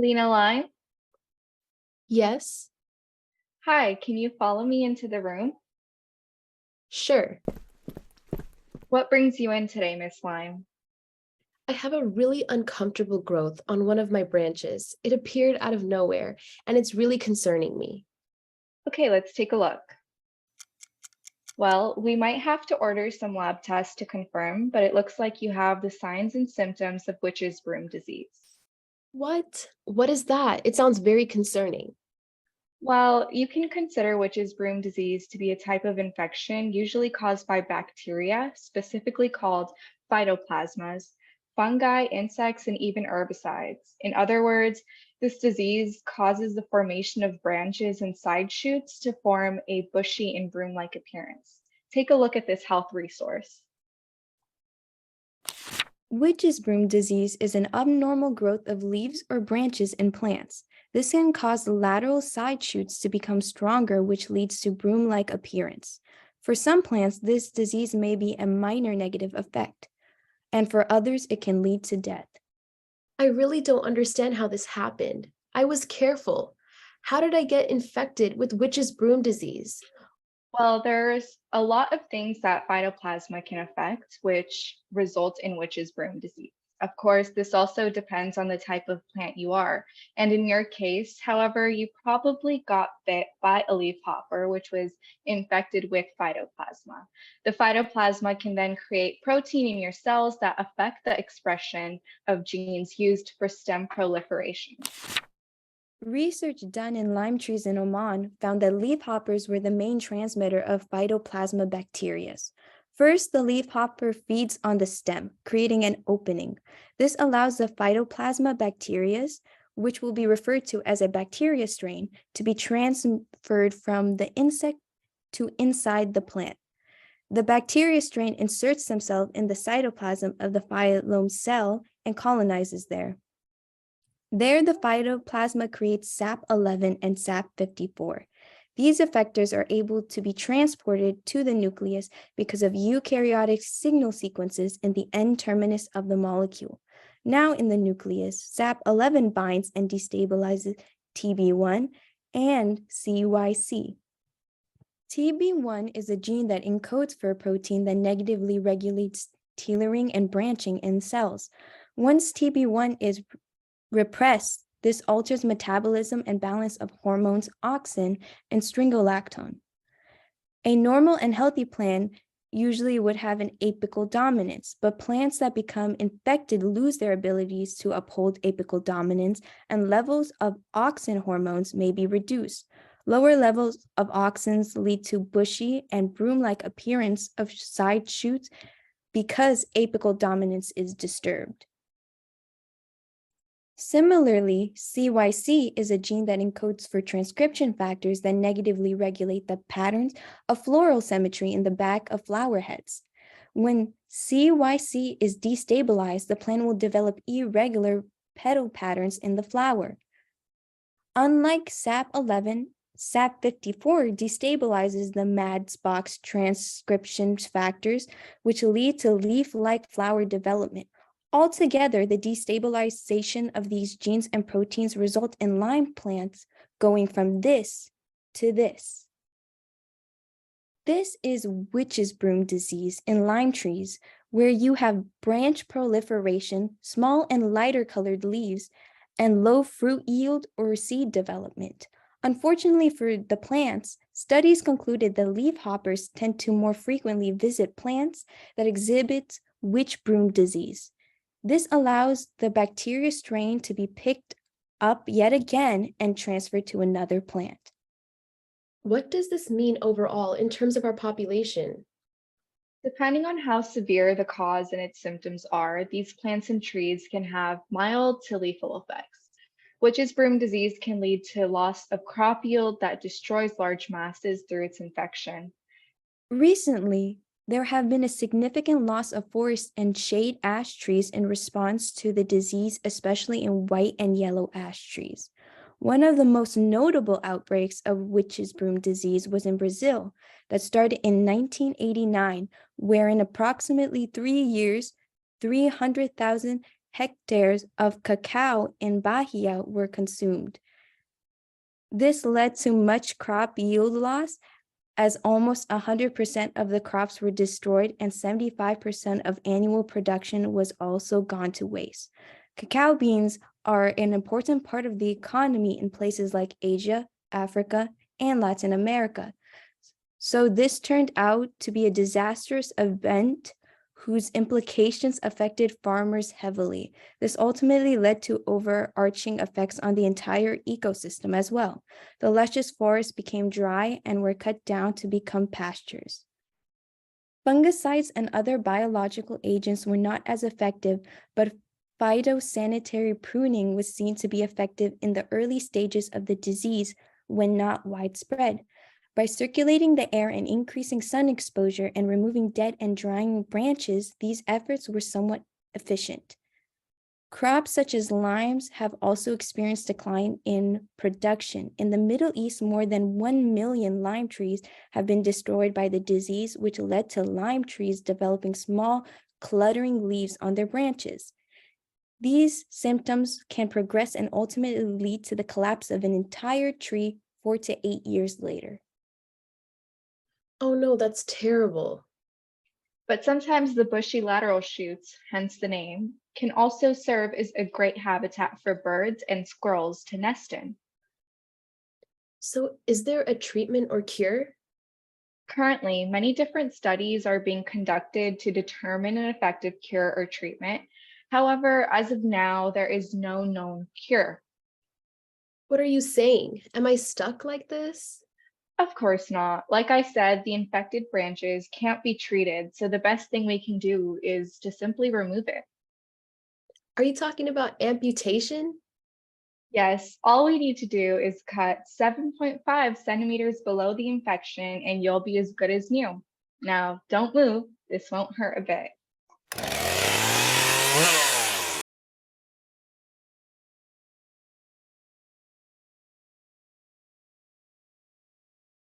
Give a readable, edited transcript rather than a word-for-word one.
Lena Line, Yes, hi, can you follow me into the room? sure. What brings you in today, Miss Lime? I have a really uncomfortable growth on one of my branches. It appeared out of nowhere, and it's really concerning me. Okay, let's take a look. Well, we might have to order some lab tests to confirm, but it looks like you have the signs and symptoms of Witches Broom Disease. What? What is that? It sounds very concerning. Well, you can consider Witches Broom Disease to be a type of infection usually caused by bacteria, specifically called phytoplasmas, fungi, insects, and even herbicides. In other words, this disease causes the formation of branches and side shoots to form a bushy and broom-like appearance. Take a look at this health resource. Witches broom disease is an abnormal growth of leaves or branches in plants. This can cause the lateral side shoots to become stronger, which leads to broom-like appearance. For some plants, this disease may be a minor negative effect, and for others, it can lead to death. I really don't understand how this happened. I was careful. How did I get infected with witch's broom disease? Well, there's a lot of things that phytoplasma can affect, which result in witch's broom disease. Of course, this also depends on the type of plant you are. And in your case, however, you probably got bit by a leafhopper, which was infected with phytoplasma. The phytoplasma can then create protein in your cells that affect the expression of genes used for stem proliferation. Research done in lime trees in Oman found that leafhoppers were the main transmitter of phytoplasma bacteria. First, the leafhopper feeds on the stem, creating an opening. This allows the phytoplasma bacteria, which will be referred to as a bacteria strain, to be transferred from the insect to inside the plant. The bacteria strain inserts themselves in the cytoplasm of the phylum cell and colonizes there. There, the phytoplasma creates SAP11 and SAP54. These effectors are able to be transported to the nucleus because of eukaryotic signal sequences in the N-terminus of the molecule. Now in the nucleus, SAP11 binds and destabilizes TB1 and CYC. TB1 is a gene that encodes for a protein that negatively regulates tailoring and branching in cells. Once TB1 is repressed, this alters metabolism and balance of hormones auxin and stringolactone. A normal and healthy plant usually would have an apical dominance, but plants that become infected lose their abilities to uphold apical dominance, and levels of auxin hormones may be reduced. Lower levels of auxins lead to bushy and broom-like appearance of side shoots because apical dominance is disturbed. Similarly, CYC is a gene that encodes for transcription factors that negatively regulate the patterns of floral symmetry in the back of flower heads. When CYC is destabilized, the plant will develop irregular petal patterns in the flower. Unlike SAP11, SAP54 destabilizes the MADS-box transcription factors, which lead to leaf-like flower development. Altogether, the destabilization of these genes and proteins result in lime plants going from this to this. This is witch's broom disease in lime trees, where you have branch proliferation, small and lighter colored leaves, and low fruit yield or seed development. Unfortunately for the plants, studies concluded that leafhoppers tend to more frequently visit plants that exhibit witch broom disease. This allows the bacteria strain to be picked up yet again and transferred to another plant. What does this mean overall in terms of our population? Depending on how severe the cause and its symptoms are, these plants and trees can have mild to lethal effects. Witch's broom disease can lead to loss of crop yield that destroys large masses through its infection. Recently, there have been a significant loss of forest and shade ash trees in response to the disease, especially in white and yellow ash trees. One of the most notable outbreaks of witch's broom disease was in Brazil that started in 1989, where in approximately 3 years, 300,000 hectares of cacao in Bahia were consumed. This led to much crop yield loss, as almost 100% of the crops were destroyed and 75% of annual production was also gone to waste. Cacao beans are an important part of the economy in places like Asia, Africa, and Latin America. So this turned out to be a disastrous event whose implications affected farmers heavily. This ultimately led to overarching effects on the entire ecosystem as well. The luscious forests became dry and were cut down to become pastures. Fungicides and other biological agents were not as effective, but phytosanitary pruning was seen to be effective in the early stages of the disease when not widespread. By circulating the air and increasing sun exposure and removing dead and drying branches, these efforts were somewhat efficient. Crops such as limes have also experienced decline in production. In the Middle East, more than 1 million lime trees have been destroyed by the disease, which led to lime trees developing small, cluttering leaves on their branches. These symptoms can progress and ultimately lead to the collapse of an entire tree 4 to 8 years later. Oh no, that's terrible. But sometimes the bushy lateral shoots, hence the name, can also serve as a great habitat for birds and squirrels to nest in. So is there a treatment or cure? Currently, many different studies are being conducted to determine an effective cure or treatment. However, as of now, there is no known cure. What are you saying? Am I stuck like this? Of course not. Like I said, the infected branches can't be treated, so the best thing we can do is to simply remove it. Are you talking about amputation? Yes, all we need to do is cut 7.5 centimeters below the infection and you'll be as good as new. Now, don't move, this won't hurt a bit.